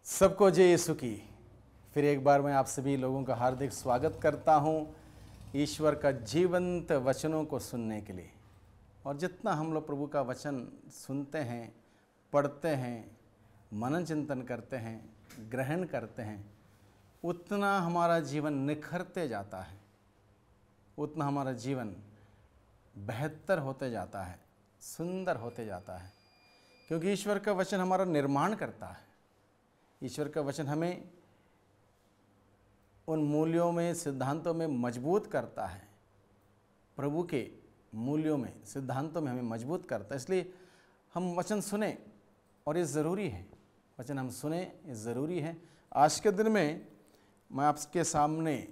सबको जय यीशु की। फिर एक बार मैं आप सभी लोगों का हार्दिक स्वागत करता हूं ईश्वर का जीवंत वचनों को सुनने के लिए। और जितना हम लोग प्रभु का वचन सुनते हैं, पढ़ते हैं, मनन चिंतन करते हैं, ग्रहण करते हैं, उतना हमारा जीवन निखरते जाता है, उतना हमारा जीवन बेहतर होते जाता है, सुंदर होते जाता है। क्योंकि ईश्वर का वचन हमारा निर्माण करता है। ईश्वर का वचन हमें उन मूल्यों में, सिद्धांतों में मजबूत करता है। प्रभु के मूल्यों में, सिद्धांतों में हमें मजबूत करता है। इसलिए हम वचन सुने, और ये ज़रूरी है, वचन हम सुने, ये ज़रूरी है। आज के दिन में मैं आपके सामने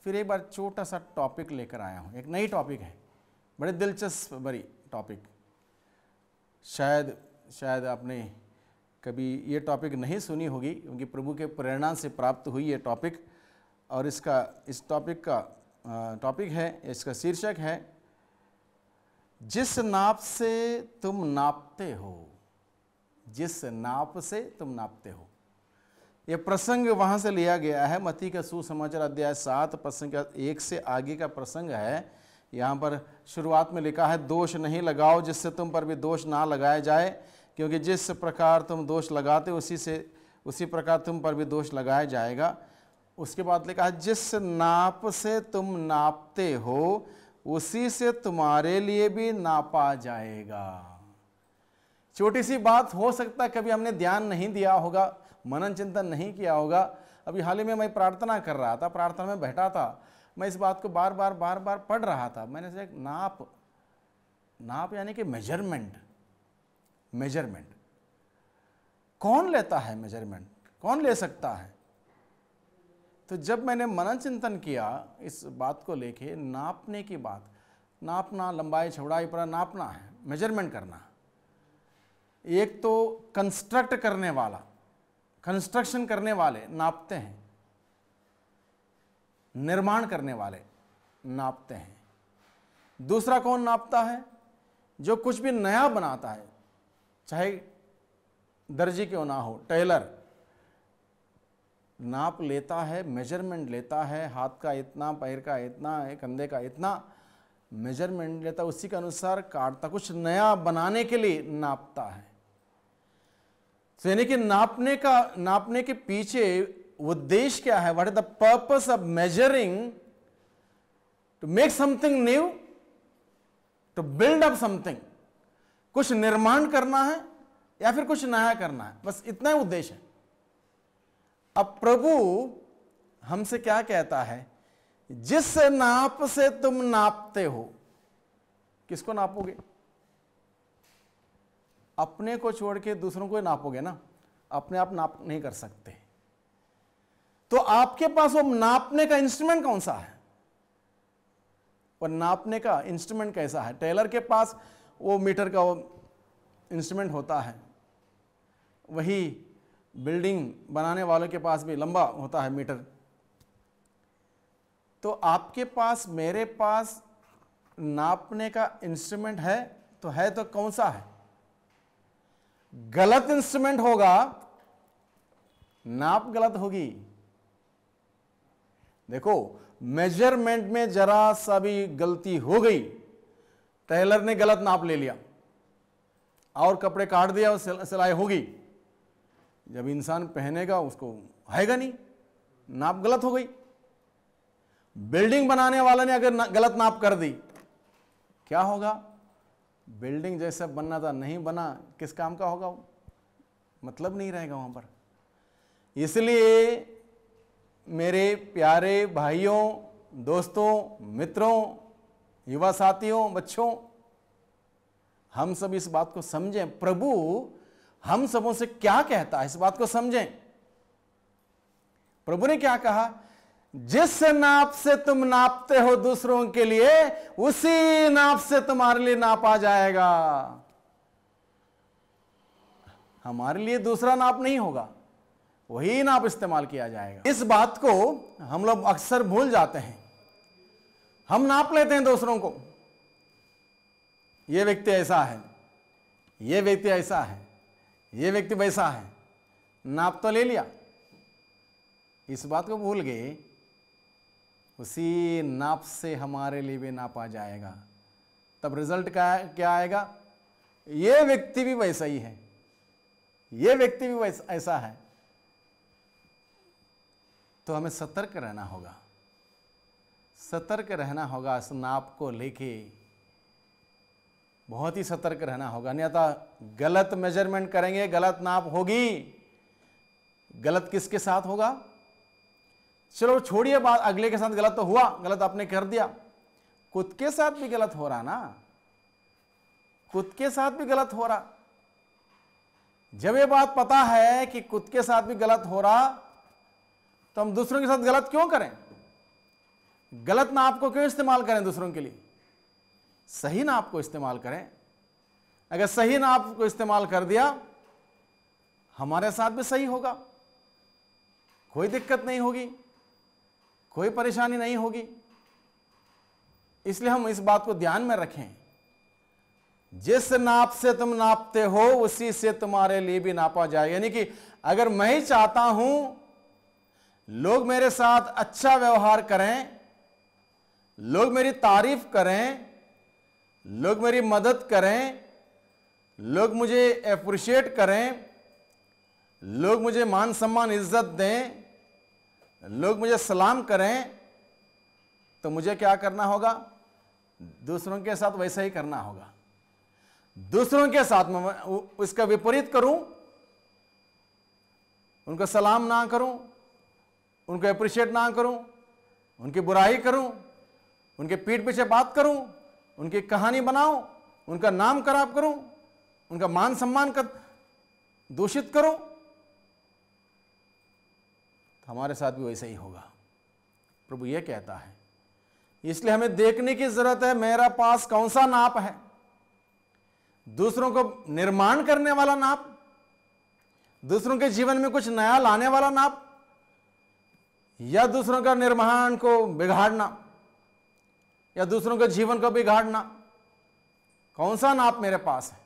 फिर एक बार छोटा सा टॉपिक लेकर आया हूँ। एक नई टॉपिक है, बड़े दिलचस्प बड़ी टॉपिक। शायद आपने कभी ये टॉपिक नहीं सुनी होगी, क्योंकि प्रभु के प्रेरणा से प्राप्त हुई ये टॉपिक। और इस टॉपिक का टॉपिक है, इसका शीर्षक है, जिस नाप से तुम नापते हो। जिस नाप से तुम नापते हो। ये प्रसंग वहाँ से लिया गया है, मत्ती का सुसमाचार अध्याय 7 प्रसंग 1 से आगे का प्रसंग है। यहाँ पर शुरुआत में लिखा है, दोष नहीं लगाओ जिससे तुम पर भी दोष ना लगाया जाए, क्योंकि जिस प्रकार तुम दोष लगाते उसी प्रकार तुम पर भी दोष लगाया जाएगा। उसके बाद लिखा है, जिस नाप से तुम नापते हो उसी से तुम्हारे लिए भी नापा जाएगा। छोटी सी बात हो सकता है, कभी हमने ध्यान नहीं दिया होगा, मनन चिंतन नहीं किया होगा। अभी हाल ही में मैं प्रार्थना कर रहा था, प्रार्थना में बैठा था, मैं इस बात को बार बार पढ़ रहा था। मैंने सोचा नाप यानी कि मेजरमेंट कौन लेता है? मेजरमेंट कौन ले सकता है? तो जब मैंने मनन चिंतन किया इस बात को लेके, नापने की बात, नापना, लंबाई चौड़ाई पर नापना है, मेजरमेंट करना। एक तो कंस्ट्रक्शन करने वाले नापते हैं, निर्माण करने वाले नापते हैं। दूसरा कौन नापता है? जो कुछ भी नया बनाता है, चाहे दर्जी क्यों ना हो, टेलर नाप लेता है, मेजरमेंट लेता है। हाथ का इतना, पैर का इतना, कंधे का इतना मेजरमेंट लेता, उसी के अनुसार काटता, कुछ नया बनाने के लिए नापता है। तो यानी कि नापने के पीछे उद्देश्य क्या है? What is the purpose of measuring? To make something new, to build up something. कुछ निर्माण करना है या फिर कुछ नया करना है, बस इतना ही उद्देश्य है। अब प्रभु हमसे क्या कहता है? जिस नाप से तुम नापते हो। किसको नापोगे? अपने को छोड़ के दूसरों को नापोगे ना। अपने आप नाप नहीं कर सकते। तो आपके पास वो नापने का इंस्ट्रूमेंट कौन सा है? और नापने का इंस्ट्रूमेंट कैसा है? टेलर के पास वो मीटर का वो इंस्ट्रूमेंट होता है, वही बिल्डिंग बनाने वालों के पास भी लंबा होता है मीटर। तो आपके पास, मेरे पास नापने का इंस्ट्रूमेंट है तो कौन सा है? गलत इंस्ट्रूमेंट होगा, नाप गलत होगी। देखो, मेजरमेंट में जरा सा भी गलती हो गई, टेलर ने गलत नाप ले लिया और कपड़े काट दिया और सिलाई होगी, जब इंसान पहनेगा उसको आएगा नहीं, नाप गलत हो गई। बिल्डिंग बनाने वाले ने अगर गलत नाप कर दी, क्या होगा? बिल्डिंग जैसा बनना था नहीं बना, किस काम का होगा वो? मतलब नहीं रहेगा वहां पर। इसलिए मेरे प्यारे भाइयों, दोस्तों, मित्रों, युवा साथियों, बच्चों, हम सब इस बात को समझें। प्रभु हम सबों से क्या कहता है, इस बात को समझें। प्रभु ने क्या कहा? जिस नाप से तुम नापते हो दूसरों के लिए, उसी नाप से तुम्हारे लिए नापा जाएगा। हमारे लिए दूसरा नाप नहीं होगा, वही नाप इस्तेमाल किया जाएगा। इस बात को हम लोग अक्सर भूल जाते हैं। हम नाप लेते हैं दूसरों को, ये व्यक्ति ऐसा है, ये व्यक्ति ऐसा है, ये व्यक्ति वैसा है, नाप तो ले लिया, इस बात को भूल गए उसी नाप से हमारे लिए भी नापा जाएगा। तब रिजल्ट क्या आएगा? ये व्यक्ति भी वैसा ही है, ये व्यक्ति भी ऐसा है। तो हमें सतर्क रहना होगा, सतर्क रहना होगा इस नाप को लेके, बहुत ही सतर्क रहना होगा। अन्यथा गलत मेजरमेंट करेंगे, गलत नाप होगी। गलत किसके साथ होगा? चलो छोड़िए बात, अगले के साथ गलत तो हुआ, गलत आपने कर दिया, खुद के साथ भी गलत हो रहा ना, खुद के साथ भी गलत हो रहा। जब ये बात पता है कि खुद के साथ भी गलत हो रहा, तो हम दूसरों के साथ गलत क्यों करें? गलत नाप को क्यों इस्तेमाल करें दूसरों के लिए? सही नाप को इस्तेमाल करें। अगर सही नाप को इस्तेमाल कर दिया, हमारे साथ भी सही होगा, कोई दिक्कत नहीं होगी, कोई परेशानी नहीं होगी। इसलिए हम इस बात को ध्यान में रखें, जिस नाप से तुम नापते हो उसी से तुम्हारे लिए भी नापा जाए। यानी कि अगर मैं ही चाहता हूं लोग मेरे साथ अच्छा व्यवहार करें, लोग मेरी तारीफ करें, लोग मेरी मदद करें, लोग मुझे अप्रिशिएट करें, लोग मुझे मान सम्मान इज्जत दें, लोग मुझे सलाम करें, तो मुझे क्या करना होगा? दूसरों के साथ वैसा ही करना होगा। दूसरों के साथ मैं उसका विपरीत करूं, उनको सलाम ना करूं, उनको अप्रिशिएट ना करूं, उनकी बुराई करूं, उनके पीठ पीछे बात करूं, उनकी कहानी बनाऊं, उनका नाम खराब करूं, उनका मान सम्मान कर दूषित करूं, तो हमारे साथ भी वैसा ही होगा। प्रभु यह कहता है। इसलिए हमें देखने की जरूरत है मेरा पास कौन सा नाप है। दूसरों को निर्माण करने वाला नाप, दूसरों के जीवन में कुछ नया लाने वाला नाप, या दूसरों का निर्माण को बिगाड़ना, या दूसरों के जीवन को बिगाड़ना, कौन सा नाप मेरे पास है?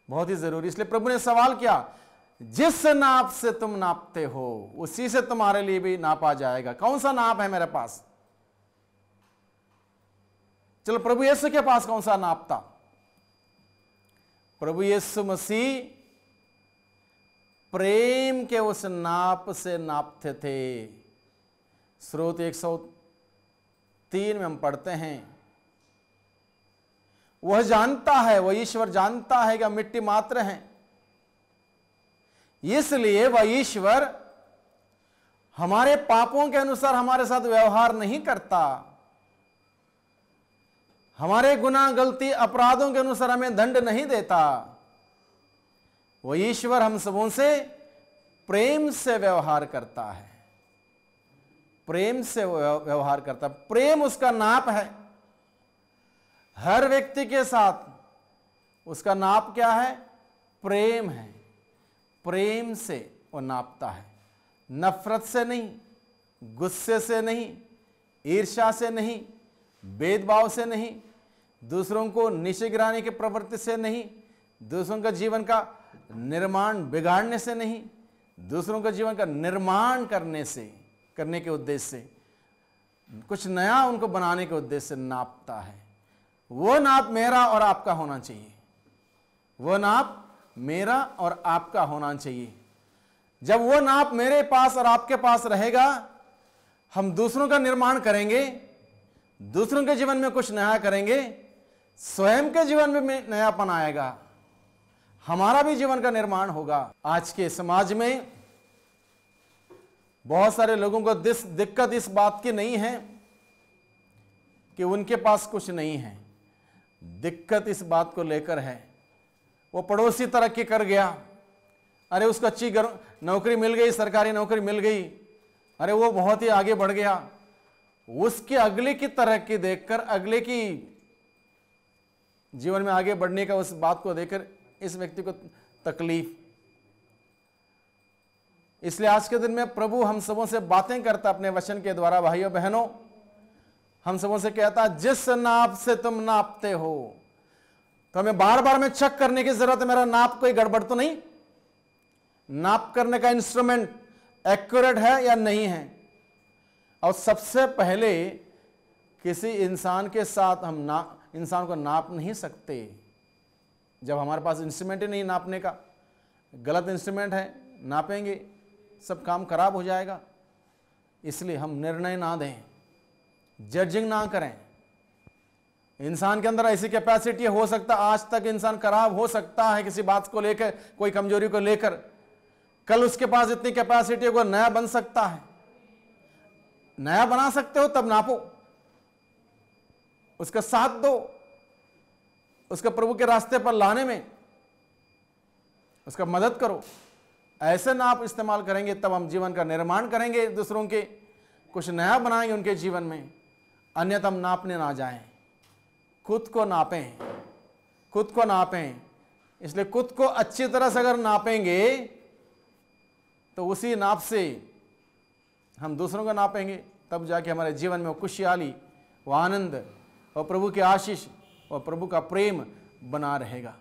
बहुत ही जरूरी। इसलिए प्रभु ने सवाल किया, जिस नाप से तुम नापते हो उसी से तुम्हारे लिए भी नापा जाएगा। कौन सा नाप है मेरे पास? चलो, प्रभु यीशु के पास कौन सा नाप था? प्रभु यीशु मसीह प्रेम के उस नाप से नापते थे। स्रोत 103 में हम पढ़ते हैं, वह जानता है, वह ईश्वर जानता है कि हम मिट्टी मात्र हैं, इसलिए वह ईश्वर हमारे पापों के अनुसार हमारे साथ व्यवहार नहीं करता, हमारे गुनाह गलती अपराधों के अनुसार हमें दंड नहीं देता। वह ईश्वर हम सबों से प्रेम से व्यवहार करता है, प्रेम से व्यवहार करता। प्रेम उसका नाप है। हर व्यक्ति के साथ उसका नाप क्या है? प्रेम है। प्रेम से वो नापता है, नफरत से नहीं, गुस्से से नहीं, ईर्ष्या से नहीं, भेदभाव से नहीं, दूसरों को नीचे गिराने की प्रवृत्ति से नहीं, दूसरों का जीवन का निर्माण बिगाड़ने से नहीं, दूसरों का जीवन का निर्माण करने के उद्देश्य से, कुछ नया उनको बनाने के उद्देश्य से नापता है। वो नाप मेरा और आपका होना चाहिए, वो नाप मेरा और आपका होना चाहिए। जब वो नाप मेरे पास और आपके पास रहेगा, हम दूसरों का निर्माण करेंगे, दूसरों के जीवन में कुछ नया करेंगे, स्वयं के जीवन में नयापन आएगा, हमारा भी जीवन का निर्माण होगा। आज के समाज में बहुत सारे लोगों को दिक्कत इस बात की नहीं है कि उनके पास कुछ नहीं है, दिक्कत इस बात को लेकर है वो पड़ोसी तरक्की कर गया, अरे उसको अच्छी नौकरी मिल गई, सरकारी नौकरी मिल गई, अरे वो बहुत ही आगे बढ़ गया। उसके अगले की तरक्की देखकर, अगले की जीवन में आगे बढ़ने का उस बात को देखकर इस व्यक्ति को तकलीफ। इसलिए आज के दिन में प्रभु हम सबों से बातें करता अपने वचन के द्वारा। भाइयों बहनों, हम सबों से कहता, जिस नाप से तुम नापते हो, तो हमें बार बार में चेक करने की जरूरत है, मेरा नाप कोई गड़बड़ तो नहीं, नाप करने का इंस्ट्रूमेंट एक्यूरेट है या नहीं है। और सबसे पहले किसी इंसान के साथ हम इंसान को नाप नहीं सकते जब हमारे पास इंस्ट्रूमेंट ही नहीं नापने का। गलत इंस्ट्रूमेंट है, नापेंगे सब काम खराब हो जाएगा। इसलिए हम निर्णय ना दें, जजिंग ना करें। इंसान के अंदर ऐसी कैपेसिटी हो सकता, आज तक इंसान खराब हो सकता है किसी बात को लेकर, कोई कमजोरी को लेकर, कल उसके पास इतनी कैपेसिटी को नया बन सकता है। नया बना सकते हो तब नापो, उसका साथ दो, उसका प्रभु के रास्ते पर लाने में उसका मदद करो। ऐसे नाप इस्तेमाल करेंगे तब हम जीवन का निर्माण करेंगे, दूसरों के कुछ नया बनाएंगे उनके जीवन में। अन्यथा हम नापने ना जाएं, खुद को नापें, खुद को नापें। इसलिए खुद को अच्छी तरह से अगर नापेंगे तो उसी नाप से हम दूसरों को नापेंगे, तब जाके हमारे जीवन में वो खुशहाली, वो आनंद और प्रभु की आशीष और प्रभु का प्रेम बना रहेगा।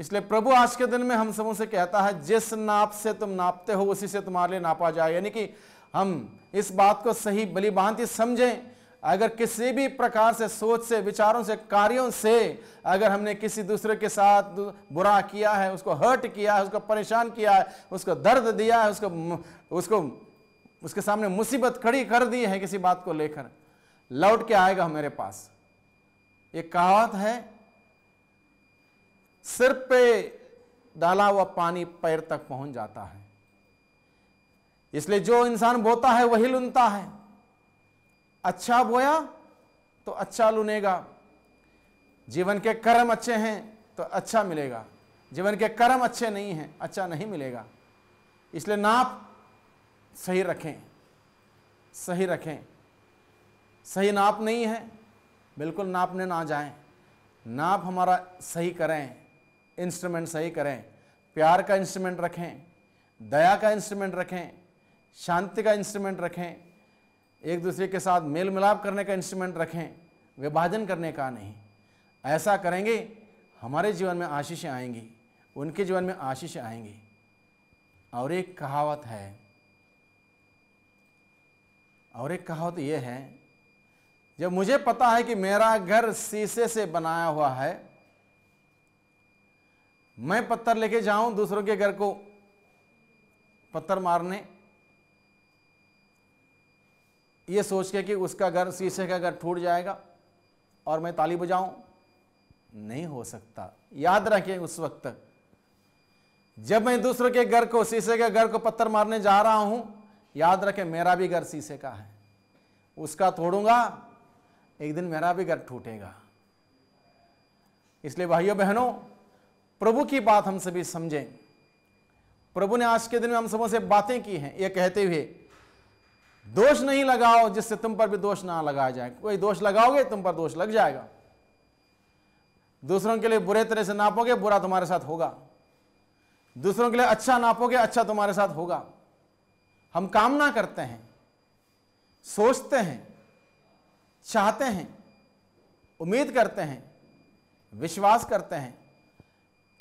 इसलिए प्रभु आज के दिन में हम सबों से कहता है, जिस नाप से तुम नापते हो उसी से तुम्हारे लिए नापा जाए। यानी कि हम इस बात को सही भली भांति समझें। अगर किसी भी प्रकार से सोच से, विचारों से, कार्यों से अगर हमने किसी दूसरे के साथ बुरा किया है, उसको हर्ट किया है, उसको परेशान किया है, उसको दर्द दिया है, उसको उसके सामने मुसीबत खड़ी कर दी है किसी बात को लेकर, लौट के आएगा हमारे पास। ये कहावत है, सिर पे डाला हुआ पानी पैर तक पहुंच जाता है। इसलिए जो इंसान बोता है वही लुनता है। अच्छा बोया तो अच्छा लुनेगा। जीवन के कर्म अच्छे हैं तो अच्छा मिलेगा, जीवन के कर्म अच्छे नहीं हैं, अच्छा नहीं मिलेगा। इसलिए नाप सही रखें, सही रखें। सही नाप नहीं है, बिल्कुल नापने ना जाएं। नाप हमारा सही करें, इंस्ट्रूमेंट सही करें। प्यार का इंस्ट्रूमेंट रखें, दया का इंस्ट्रूमेंट रखें, शांति का इंस्ट्रूमेंट रखें, एक दूसरे के साथ मेल मिलाप करने का इंस्ट्रूमेंट रखें, विभाजन करने का नहीं। ऐसा करेंगे हमारे जीवन में आशीषें आएंगी, उनके जीवन में आशीषें आएंगी। और एक कहावत है, और एक कहावत यह है, जब मुझे पता है कि मेरा घर शीशे से बनाया हुआ है, मैं पत्थर लेके जाऊं दूसरों के घर को पत्थर मारने, ये सोच के कि उसका घर, शीशे का घर टूट जाएगा और मैं ताली बजाऊं, नहीं हो सकता। याद रखें, उस वक्त जब मैं दूसरों के घर को, शीशे के घर को पत्थर मारने जा रहा हूं, याद रखें मेरा भी घर शीशे का है। उसका तोड़ूंगा, एक दिन मेरा भी घर टूटेगा। इसलिए भाइयों बहनों, प्रभु की बात हम सभी समझें। प्रभु ने आज के दिन में हम सबों से बातें की हैं, ये कहते हुए, दोष नहीं लगाओ जिससे तुम पर भी दोष ना लगाया जाए। कोई दोष लगाओगे तुम पर दोष लग जाएगा। दूसरों के लिए बुरे तरह से नापोगे, बुरा तुम्हारे साथ होगा। दूसरों के लिए अच्छा नापोगे, अच्छा तुम्हारे साथ होगा। हम कामना करते हैं, सोचते हैं, चाहते हैं, उम्मीद करते हैं, विश्वास करते हैं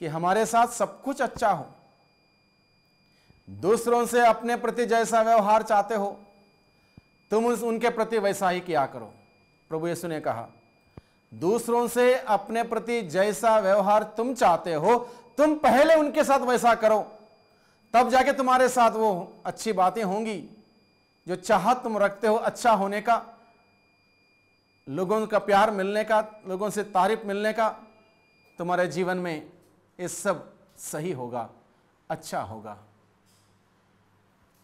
कि हमारे साथ सब कुछ अच्छा हो। दूसरों से अपने प्रति जैसा व्यवहार चाहते हो, तुम उनके प्रति वैसा ही किया करो। प्रभु यीशु ने कहा, दूसरों से अपने प्रति जैसा व्यवहार तुम चाहते हो, तुम पहले उनके साथ वैसा करो, तब जाके तुम्हारे साथ वो अच्छी बातें होंगी। जो चाहत तुम रखते हो अच्छा होने का, लोगों का प्यार मिलने का, लोगों से तारीफ मिलने का, तुम्हारे जीवन में ये सब सही होगा, अच्छा होगा।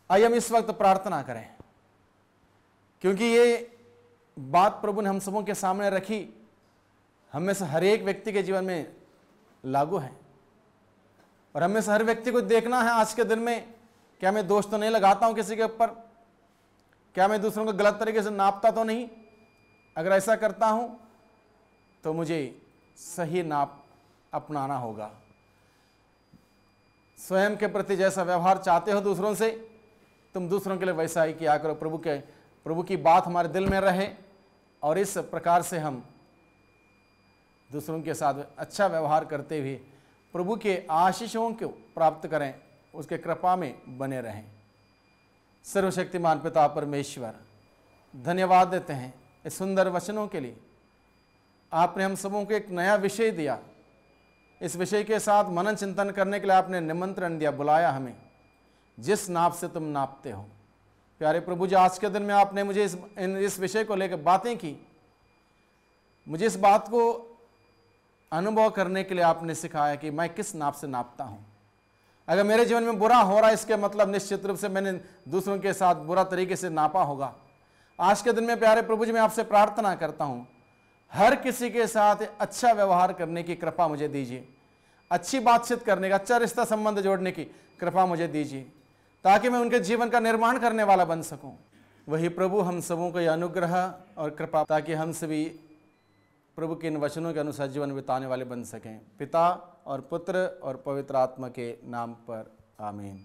आइए हम इस वक्त प्रार्थना करें, क्योंकि ये बात प्रभु ने हम सबों के सामने रखी, हम में से हर एक व्यक्ति के जीवन में लागू है। और हमें से हर व्यक्ति को देखना है आज के दिन में, क्या मैं दोष तो नहीं लगाता हूं किसी के ऊपर, क्या मैं दूसरों को गलत तरीके से नापता तो नहीं। अगर ऐसा करता हूं तो मुझे सही नाप अपनाना होगा। स्वयं के प्रति जैसा व्यवहार चाहते हो दूसरों से, तुम दूसरों के लिए वैसा ही किया करो। प्रभु की बात हमारे दिल में रहे और इस प्रकार से हम दूसरों के साथ अच्छा व्यवहार करते हुए प्रभु के आशीषों को प्राप्त करें। उसके कृपा में बने रहें। सर्वशक्तिमान पिता परमेश्वर, धन्यवाद देते हैं इस सुंदर वचनों के लिए। आपने हम सबों को एक नया विषय दिया, इस विषय के साथ मनन चिंतन करने के लिए आपने निमंत्रण दिया, बुलाया हमें, जिस नाप से तुम नापते हो। प्यारे प्रभु जी, आज के दिन में आपने मुझे इस विषय को लेकर बातें की, मुझे इस बात को अनुभव करने के लिए आपने सिखाया कि मैं किस नाप से नापता हूँ। अगर मेरे जीवन में बुरा हो रहा है, इसके मतलब निश्चित रूप से मैंने दूसरों के साथ बुरा तरीके से नापा होगा। आज के दिन में प्यारे प्रभु जी, मैं आपसे प्रार्थना करता हूँ, हर किसी के साथ अच्छा व्यवहार करने की कृपा मुझे दीजिए, अच्छी बातचीत करने का, अच्छा रिश्ता संबंध जोड़ने की कृपा मुझे दीजिए, ताकि मैं उनके जीवन का निर्माण करने वाला बन सकूं। वही प्रभु हम सबों को यह अनुग्रह और कृपा, ताकि हम सभी प्रभु के इन वचनों के अनुसार जीवन बिताने वाले बन सकें। पिता और पुत्र और पवित्र आत्मा के नाम पर आमीन।